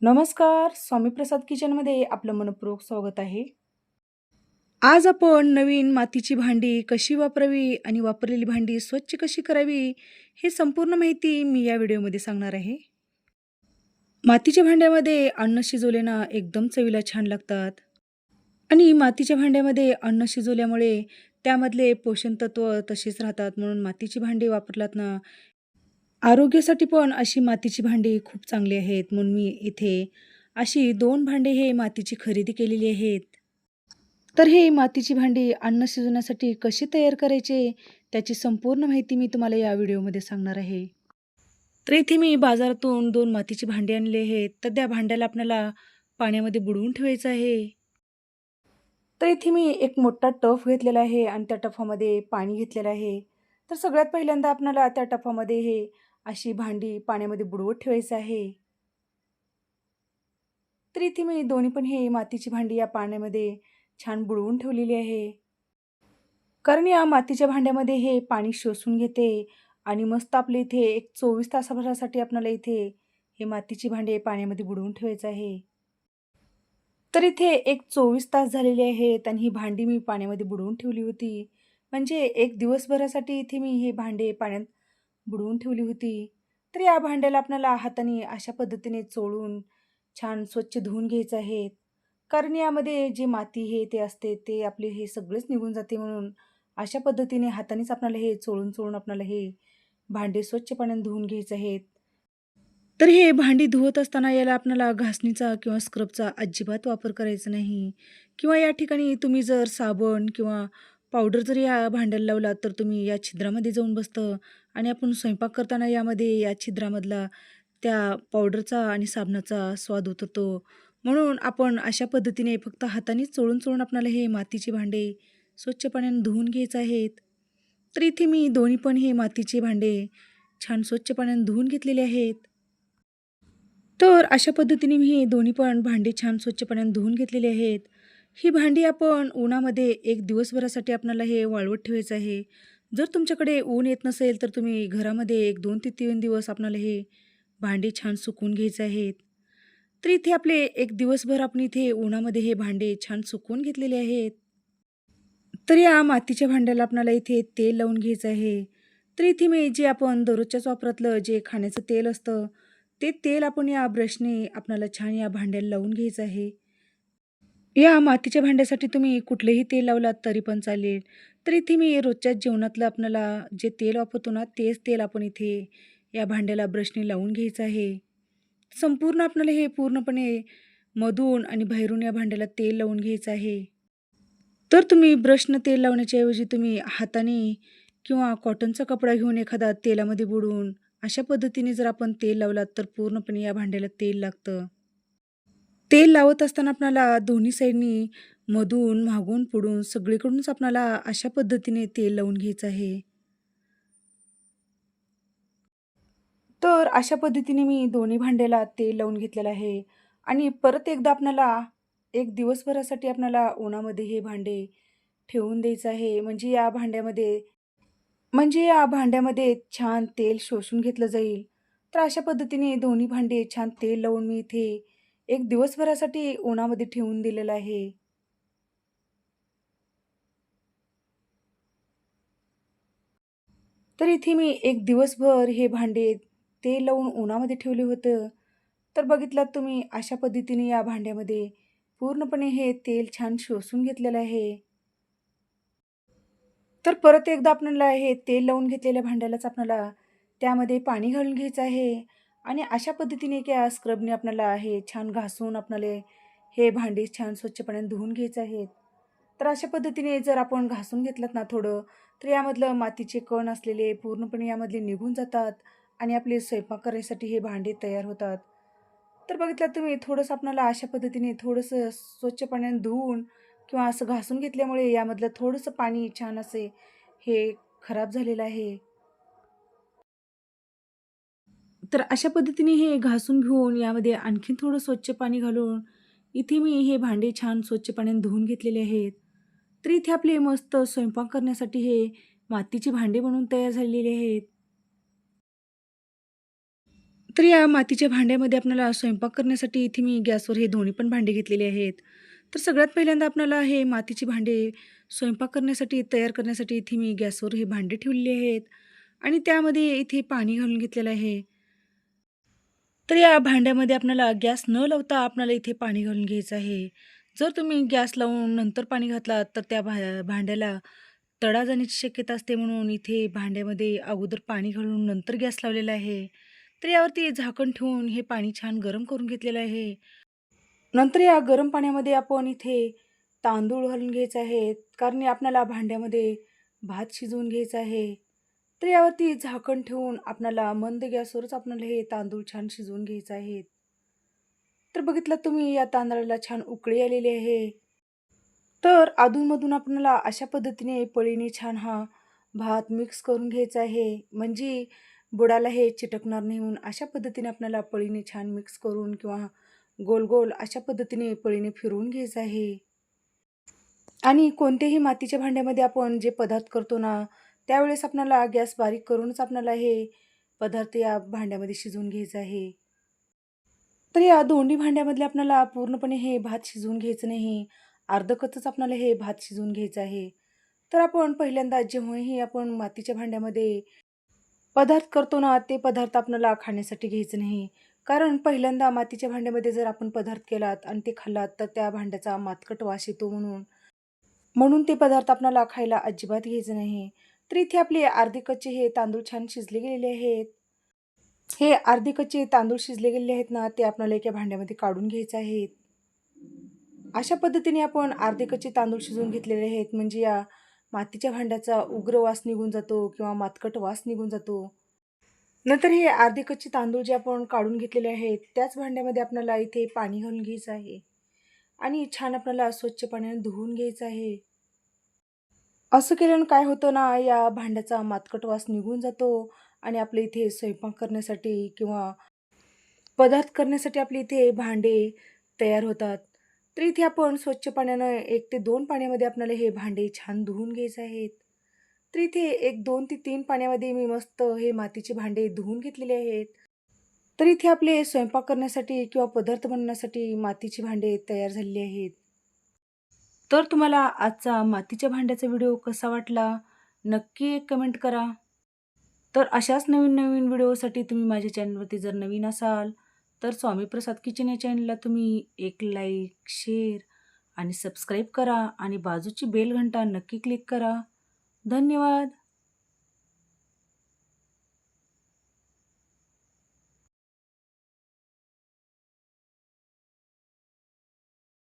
नमस्कार. स्वामी प्रसाद किचनमध्ये आपलं मनःपूर्वक स्वागत आहे. आज आपण नवीन मातीची भांडी कशी वापरावी आणि वापरलेली भांडी स्वच्छ कशी करावी, हे संपूर्ण माहिती मी या व्हिडिओमध्ये सांगणार आहे. मातीच्या भांड्यामध्ये अन्न शिजवले ना एकदम चवीला छान लागतात आणि मातीच्या भांड्यामध्ये अन्न शिजवल्यामुळे त्यामधले पोषण तत्व तसेच राहतात. म्हणून मातीची भांडी वापरलात ना, आरोग्यासाठी पण अशी मातीची भांडी खूप चांगली आहेत. म्हणून मी इथे अशी 2 भांडे हे मातीची खरेदी केलेली आहेत. तर हे मातीची भांडी अन्न शिजवण्यासाठी कशी तयार करायचे, त्याची संपूर्ण माहिती मी तुम्हाला या व्हिडिओमध्ये सांगणार आहे. तर इथे मी बाजारातून 2 मातीची भांडी आणली आहेत. तर त्या भांड्याला आपल्याला पाण्यामध्ये बुडवून ठेवायचं आहे. तर इथे मी एक मोठा टफ घेतलेला आहे आणि त्या टफामध्ये पाणी घेतलेलं आहे. तर सगळ्यात पहिल्यांदा आपल्याला त्या टफामध्ये हे अशी भांडी पाण्यामध्ये बुडवत ठेवायचं आहे. तर इथे मी दोन्ही पण हे मातीची भांडी या पाण्यामध्ये छान बुडवून ठेवलेली आहे. कारण या मातीच्या भांड्यामध्ये हे पाणी शोषून घेते आणि मस्त आपल्या इथे एक 24 तासाभरासाठी आपल्याला इथे हे मातीची भांडे पाण्यामध्ये बुडवून ठेवायचं आहे. तर इथे एक 24 तास झालेले आहेत आणि ही भांडी मी पाण्यामध्ये बुडवून ठेवली होती. म्हणजे एक दिवसभरासाठी इथे मी हे भांडे पाण्यात बुडवून ठेवली होती. तर या भांड्याला आपल्याला हाताने अशा पद्धतीने चोळून छान स्वच्छ धुवून घ्यायचं आहे. कारण यामध्ये जे माती हे ते असते ते आपले हे सगळेच निघून जाते. म्हणून अशा पद्धतीने हातानेच आपल्याला हे चोळून आपल्याला हे भांडे स्वच्छ पाण्याने धुवून घ्यायचे आहेत. तर हे भांडी धुवत असताना याला आपल्याला घासणीचा किंवा स्क्रबचा अजिबात वापर करायचा नाही किंवा या ठिकाणी तुम्ही जर साबण किंवा पावडर जर या भांड्याला लावला तर तुम्ही या छिद्रामध्ये जाऊन बसतं आणि आपण स्वयंपाक करताना यामध्ये या छिद्रामधला त्या पावडरचा आणि साबणाचा स्वाद उतरतो. म्हणून आपण अशा पद्धतीने फक्त हातानेच चोळून आपल्याला हे मातीचे भांडे स्वच्छ पाण्याने धुवून घ्यायचे आहेत. तर इथे मी दोन्ही पण हे मातीचे भांडे छान स्वच्छ पाण्याने धुवून घेतलेले आहेत. तर अशा पद्धतीने मी ही दोन्ही पण भांडी छान स्वच्छ पाण्याने धुवून घेतलेली आहेत. ही भांडी आपण उन्हामध्ये एक दिवसभरासाठी आपल्याला हे वाळवत ठेवायचं आहे. जर तुमच्याकडे ऊन येत नसेल तर तुम्ही घरामध्ये एक 2 ते 3 दिवस आपल्याला हे भांडी छान सुकवून घ्यायचे आहेत. तर इथे आपले एक दिवसभर आपण इथे उन्हामध्ये हे भांडे छान सुकवून घेतलेले आहेत. तर या मातीच्या भांड्याला आपल्याला इथे तेल लावून घ्यायचं आहे. तर इथे मी जे आपण दररोजच्याच वापरातलं जे खाण्याचं तेल असतं, ते तेल आपण या ब्रशने आपल्याला छान या भांड्याला लावून घ्यायचं आहे. या मातीच्या भांड्यासाठी तुम्ही कुठलेही तेल लावलात तरी पण चालेल. तर इथे मी रोजच्या जेवणातलं आपल्याला जे तेल वापरतो ना, तेच तेल आपण इथे या भांड्याला ब्रशने लावून घ्यायचं आहे. संपूर्ण आपल्याला हे पूर्णपणे मधून आणि बाहेरून या भांड्याला तेल लावून घ्यायचं आहे. तर तुम्ही ब्रशनं तेल लावण्याच्या ऐवजी तुम्ही हाताने किंवा कॉटनचा कपडा घेऊन एखादा तेलामध्ये बुडवून अशा पद्धतीने जर आपण तेल लावलात तर पूर्णपणे या भांड्याला तेल लागतं. तेल लावत असताना आपल्याला दोन्ही साईडनी मधून, मागून, पुढून सगळीकडूनच आपल्याला अशा पद्धतीने तेल लावून घ्यायचं आहे. तर अशा पद्धतीने मी दोन्ही भांड्याला तेल लावून घेतलेलं आहे आणि परत एकदा आपल्याला एक दिवसभरासाठी आपल्याला उन्हामध्ये हे भांडे ठेवून द्यायचं आहे. म्हणजे या भांड्यामध्ये छान तेल शोषून घेतलं जाईल. तर अशा पद्धतीने दोन्ही भांडे छान तेल लावून मी इथे एक दिवसभरासाठी उन्हामध्ये ठेवून दिलेलं आहे. तर इथे मी एक दिवसभर हे भांडे तेल लावून उन्हामध्ये ठेवले होतं. तर बघितलात तुम्ही अशा पद्धतीने या भांड्यामध्ये पूर्णपणे हे तेल छान शोषून घेतलेलं आहे. तर परत एकदा आपल्याला हे तेल लावून घेतलेल्या भांड्यालाच आपल्याला त्यामध्ये पाणी घालून घ्यायचं आहे आणि अशा पद्धतीने त्या स्क्रबने आपल्याला हे छान घासून आपल्याला हे भांडी छान स्वच्छ पाण्याने धुवून घ्यायचं आहे. तर अशा पद्धतीने जर आपण घासून घेतलं ना थोडं, तर यामधलं मातीचे कण असलेले पूर्णपणे यामधले निघून जातात आणि आपले स्वयंपाक करायसाठी हे भांडे तयार होतात. तर बघितलं तुम्ही थोडंसं आपल्याला अशा पद्धतीने थोडंसं स्वच्छ पाण्याने धुवून किंवा असं घासून घेतल्यामुळे यामधलं थोडंसं पाणी छान असे हे खराब झालेलं आहे. तर अशा पद्धतीने हे घासून घेऊन यामध्ये आणखीन थोडं स्वच्छ पाणी घालून इथे मी हे भांडे छान स्वच्छ पाण्याने धुवून घेतलेले आहेत. तर इथे आपले मस्त स्वयंपाक करण्यासाठी हे मातीची भांडे बनवून तयार झालेले आहेत. तर या मातीच्या भांड्यामध्ये आपल्याला स्वयंपाक करण्यासाठी इथे मी गॅसवर हे दोन्ही पण भांडे घेतलेले आहेत. तर सगळ्यात पहिल्यांदा आपल्याला हे मातीची भांडे स्वयंपाक करण्यासाठी तयार करण्यासाठी इथे मी गॅसवर हे भांडे ठेवलेले आहेत आणि त्यामध्ये इथे पाणी घालून घेतलेलं आहे. तर या भांड्यामध्ये आपल्याला गॅस न लावता आपल्याला इथे पाणी घालून घ्यायचं आहे. जर तुम्ही गॅस लावून नंतर पाणी घातलात तर त्या भांड्याला तडा जाण्याची शक्यता असते, म्हणून इथे भांड्यामध्ये अगोदर पाणी घालून नंतर गॅस लावलेला आहे. तर यावरती झाकण ठेवून हे पाणी छान गरम करून घेतलेलं आहे. नंतर या गरम पाण्यामध्ये आपण इथे तांदूळ घालून घ्यायचे आहेत, कारण आपल्याला भांड्यामध्ये भात शिजवून घ्यायचा आहे. तर यावरती झाकण ठेवून आपल्याला मंद गॅसवरच आपल्याला हे तांदूळ छान शिजवून घ्यायचे आहेत. तर बघितलं तुम्ही या तांदळाला छान उकळी आलेली आहे. तर अधूनमधून आपल्याला अशा पद्धतीने पळीने छान हा भात मिक्स करून घ्यायचा आहे. म्हणजे बुडाला हे चिटकणार नाही, म्हणून अशा पद्धतीने आपल्याला पळीने छान मिक्स करून किंवा गोल-गोल अशा पद्धतीने पळीने फिरवून घ्यायचं आहे. आणि कोणत्याही मातीच्या भांड्यामध्ये आपण जे पदार्थ करतो ना, त्यावेळेस आपल्याला गॅस बारीक करूनच आपल्याला हे पदार्थ या भांड्यामध्ये शिजवून घ्यायचं आहे. तर या दोन्ही भांड्यामधले आपल्याला पूर्णपणे हे भात शिजवून घ्यायचं नाही. अर्ध कच्चंच आपल्याला हे भात शिजवून घ्यायचं आहे. तर आपण पहिल्यांदा जेव्हाही आपण मातीच्या भांड्यामध्ये पदार्थ करतो ना, ते पदार्थ आपल्याला खाण्यासाठी घ्यायचं नाही. कारण पहिल्यांदा मातीच्या भांड्यामध्ये जर आपण पदार्थ केलात आणि ते खाल्लात, तर त्या भांड्याचा मातकट वास येतो, म्हणून म्हणून ते पदार्थ आपल्याला खायला अजिबात घ्यायचं नाही. तर इथे आपले अर्धे कच्चे हे तांदूळ छान शिजले गेलेले आहेत. हे अर्धे कच्चे तांदूळ शिजले गेलेले आहेत ना, ते आपल्याला एका भांड्यामध्ये काढून घ्यायचे आहेत. अशा पद्धतीने आपण अर्धे कच्चे तांदूळ शिजवून घेतलेले आहेत, म्हणजे या मातीच्या भांड्याचा उग्र वास निघून जातो किंवा मातकट वास निघून जातो. नंतर हे अर्धे कच्चे तांदूळ जे आपण काढून घेतलेले आहेत, त्याच भांड्यामध्ये आपल्याला इथे पाणी घालून घ्यायचं आहे आणि छान आपल्याला स्वच्छ पाण्याने धुवून घ्यायचं आहे. असं केल्यानं काय होतं ना, या भांड्याचा मातकट वास निघून जातो आणि आपल्या इथे स्वयंपाक करण्यासाठी किंवा पदार्थ करण्यासाठी आपले इथे भांडे तयार होतात. तर इथे आपण स्वच्छ पाण्यानं 1 ते 2 पाण्यामध्ये आपल्याला हे भांडे छान धुवून घ्यायचे आहेत. तर इथे 1, 2 ते 3 पाण्यामध्ये मी मस्त हे मातीचे भांडे धुवून घेतलेले आहेत. तर इथे आपले स्वयंपाक करण्यासाठी किंवा पदार्थ बनवण्यासाठी मातीची भांडे तयार झालेली आहेत. तर तुम्हाला आजचा मातीच्या भांड्याचा व्हिडिओ कसा वाटला? नक्की एक कमेंट करा. तर अशाच नवीन-नवीन व्हिडिओसाठी तुम्ही माझ्या चॅनलवरती जर नवीन असाल, तर स्वामी प्रसाद किचन या चॅनलला तुम्ही एक लाईक, शेअर आणि सबस्क्राईब करा आणि बाजूची बेल घंटा नक्की क्लिक करा. धन्यवाद.